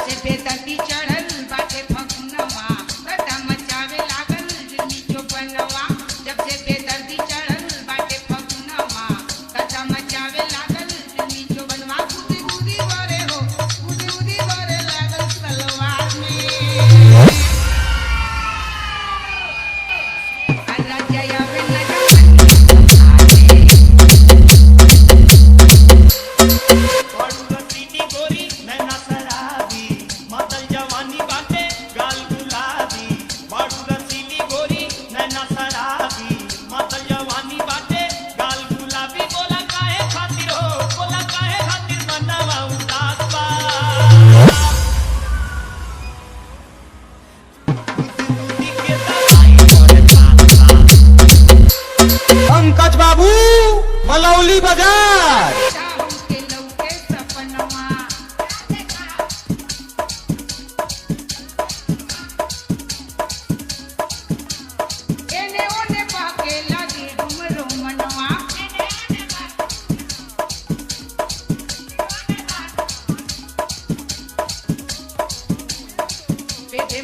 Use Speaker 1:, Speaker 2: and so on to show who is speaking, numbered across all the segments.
Speaker 1: से बेदर्दी चढ़ल बाटे फगुनवा गदा मचावे लागल जुनी चोपनवा जब से बेदर्दी चढ़ल बाटे फगुनवा गदा मचावे लागल जुनी चोपनवा कूदी कूदी गोरे हो कूदी कूदी गोरे लागल सलवार में राजा आवे लगा
Speaker 2: पंकज बाबू मलौली बाजार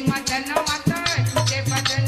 Speaker 1: मदन माता तुझे बदन